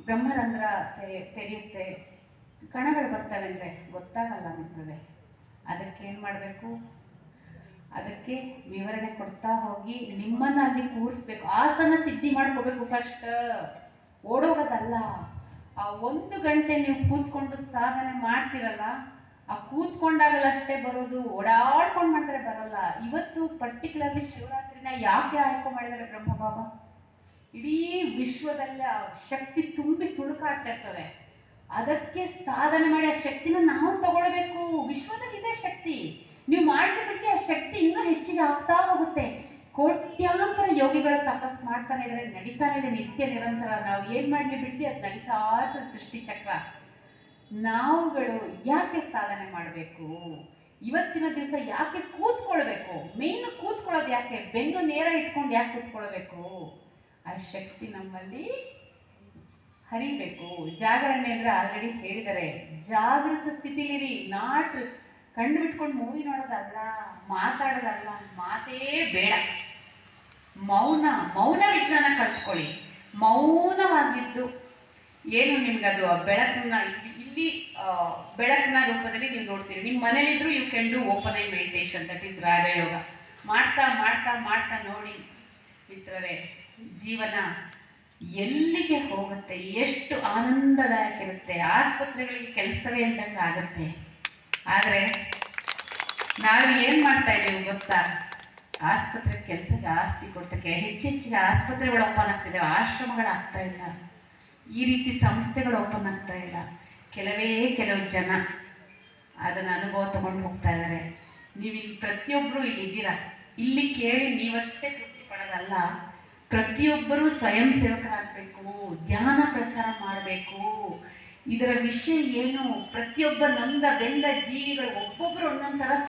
ಬ್ರಹ್ಮರಂಧ್ರ ತೆರೆಯುತ್ತೆ, ಕಣಗಳು ಬರ್ತವೆ ಅಂದರೆ ಗೊತ್ತಾಗಲ್ಲ ಮಿತ್ರರೇ. ಅದಕ್ಕೆ ಏನು ಮಾಡಬೇಕು? ಅದಕ್ಕೆ ವಿವರಣೆ ಕೊಡ್ತಾ ಹೋಗಿ ನಿಮ್ಮನ್ನ ಅಲ್ಲಿ ಕೂರಿಸ್ಬೇಕು. ಆಸನ ಸಿದ್ಧಿ ಮಾಡ್ಕೋಬೇಕು ಫಸ್ಟ್, ಓಡೋಗೋದಲ್ಲ. ಆ 1 ಗಂಟೆ ನೀವು ಕೂತ್ಕೊಂಡು ಸಾಧನೆ ಮಾಡ್ತಿರಲ್ಲ, ಆ ಕೂತ್ಕೊಂಡಾಗಲ್ಲ ಅಷ್ಟೇ ಬರೋದು, ಓಡಾಡ್ಕೊಂಡು ಮಾಡ್ತಾರೆ ಬರಲ್ಲ. ಇವತ್ತು ಪರ್ಟಿಕ್ಯುಲರ್ಲಿ ಶಿವರಾತ್ರಿನ ಯಾಕೆ ಆಯ್ಕೆ ಮಾಡಿದರೆ ಬ್ರಹ್ಮ ಬಾಬಾ? ಇಡೀ ವಿಶ್ವದಲ್ಲಿ ಆ ಶಕ್ತಿ ತುಂಬಿ ತುಳುಕಾಡ್ತಾ ಇರ್ತವೆ. ಅದಕ್ಕೆ ಸಾಧನೆ ಮಾಡಿ ಆ ಶಕ್ತಿನ ನಾವು ತಗೊಳ್ಬೇಕು. ವಿಶ್ವದಲ್ಲಿ ಇದೆ ಶಕ್ತಿ, ನೀವು ಮಾಡ್ಲಿ ಬಿಡ್ಲಿ ಆ ಶಕ್ತಿ ಇನ್ನೂ ಹೆಚ್ಚಿಗೆ ಆಗ್ತಾ ಹೋಗುತ್ತೆ. ಕೋಟ್ಯಾಂತರ ಯೋಗಿಗಳ ತಪಸ್ ಮಾಡ್ತಾನೆ ಇದ್ರೆ, ನಡೀತಾನೆ ಇದೆ ನಿತ್ಯ ನಿರಂತರ. ನಾವು ಏನ್ ಮಾಡ್ಲಿ ಬಿಡ್ಲಿ ಅದು ನಡೀತಾ ಇರ್ತದೆ ಸೃಷ್ಟಿ ಚಕ್ರ. ನಾವುಗಳು ಯಾಕೆ ಸಾಧನೆ ಮಾಡಬೇಕು? ಇವತ್ತಿನ ದಿವಸ ಯಾಕೆ ಕೂತ್ಕೊಳ್ಬೇಕು? ಮೇನ್ ಕೂತ್ಕೊಳ್ಳೋದು ಯಾಕೆ? ಬೆನ್ನು ನೇರ ಇಟ್ಕೊಂಡು ಯಾಕೆ ಕೂತ್ಕೊಳ್ಬೇಕು? ಆ ಶಕ್ತಿ ನಮ್ಮಲ್ಲಿ ಹರಿಬೇಕು. ಜಾಗರಣೆ ಅಂದ್ರೆ ಆಲ್ರೆಡಿ ಹೇಳಿದ್ದಾರೆ, ಜಾಗೃತ ಸ್ಥಿತಿಲಿರಿ. ನಾಟ್ ಕಣ್ಣು ಬಿಟ್ಕೊಂಡು ಮೂವಿ ನೋಡೋದಲ್ಲ, ಮಾತಾಡೋದಲ್ಲ, ಮಾತೇ ಬೇಡ. ಮೌನ ವಿಜ್ಞಾನ ಕಲ್ತ್ಕೊಳ್ಳಿ. ಮೌನವಾಗಿದ್ದು ಏನು ನಿಮ್ಗದು ಬೆಳಕನ್ನ ಇಲ್ಲಿ ಬೆಳಕಿನ ರೂಪದಲ್ಲಿ ನೀವು ನೋಡ್ತೀರಿ. ನಿಮ್ಮ ಮನೇಲಿದ್ರು you can do open I meditation, that is Rajayoga. ಮಾಡ್ತಾ ಮಾಡ್ತಾ ಮಾಡ್ತಾ ನೋಡಿ ಮಿತ್ರರೇ, ಜೀವನ ಎಲ್ಲಿಗೆ ಹೋಗುತ್ತೆ, ಎಷ್ಟು ಆನಂದದಾಯಕ ಇರುತ್ತೆ. ಆಸ್ಪತ್ರೆಗಳಿಗೆ ಕೆಲಸವೇ ಇಲ್ದಂಗೆ ಆಗುತ್ತೆ. ಆದರೆ ನಾವು ಏನು ಮಾಡ್ತಾ ಇದ್ದೀವಿ ಗೊತ್ತಾ? ಆಸ್ಪತ್ರೆ ಕೆಲಸ ಜಾಸ್ತಿ ಕೊಡ್ತಕ್ಕೆ ಹೆಚ್ಚೆಚ್ಚಿಗೆ ಆಸ್ಪತ್ರೆಗಳು ಓಪನ್ ಆಗ್ತಿದ್ದಾವೆ, ಆಶ್ರಮಗಳಾಗ್ತಾ ಇಲ್ಲ, ಈ ರೀತಿ ಸಂಸ್ಥೆಗಳು ಓಪನ್ ಆಗ್ತಾ ಇಲ್ಲ. ಕೆಲವು ಜನ ಅದನ್ನು ಅನುಭವ ತಗೊಂಡು ಹೋಗ್ತಾ ಇದ್ದಾರೆ. ನೀವು ಇಲ್ಲಿ ಪ್ರತಿಯೊಬ್ಬರು ಇಲ್ಲಿದ್ದೀರಾ, ಇಲ್ಲಿ ಕೇಳಿ ನೀವಷ್ಟೇ ತೃಪ್ತಿ ಪಡೋದಲ್ಲ, ಪ್ರತಿಯೊಬ್ಬರೂ ಸ್ವಯಂ ಸೇವಕರಾಗಬೇಕು, ಧ್ಯಾನ ಪ್ರಚಾರ ಮಾಡಬೇಕು. ಇದರ ವಿಷಯ ಏನು? ಪ್ರತಿಯೊಬ್ಬ ನೊಂದ ಬೆಂದ ಜೀವಿಗಳು ಒಬ್ಬೊಬ್ಬರು ಒಂದೊಂದು ಥರ